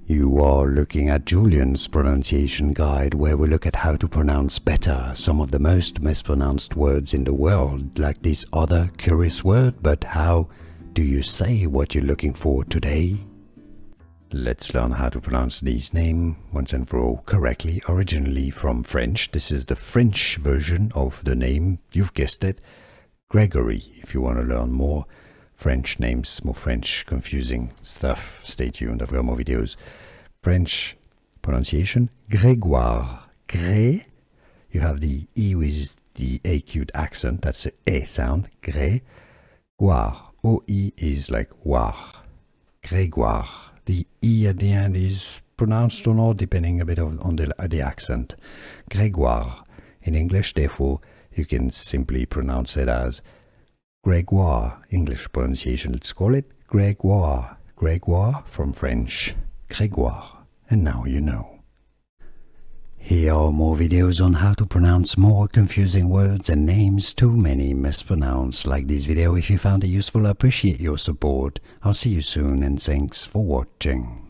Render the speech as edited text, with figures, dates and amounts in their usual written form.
You are looking at Julian's pronunciation guide, where we look at how to pronounce better some of the most mispronounced words in the world, like this other curious word. But how do you say what you're looking for today? Let's learn how to pronounce this name once and for all correctly. Originally from French, this is the French version of the name, you've guessed it, Gregory. If you want to learn more French names, more French confusing stuff, stay tuned, I've got more videos. French pronunciation, Gregoire. Gré, you have the E with the acute accent, that's the E sound, Gregoire. O-E is like war. Gregoire. The E at the end is pronounced or not, depending a bit on the accent. Gregoire. In English, therefore, you can simply pronounce it as Gregoire. English pronunciation, let's call it Gregoire. Gregoire from French, Gregoire. And now you know. Here are more videos on how to pronounce more confusing words and names too many mispronounced. Like this video if you found it useful. I appreciate your support. I'll see you soon and thanks for watching.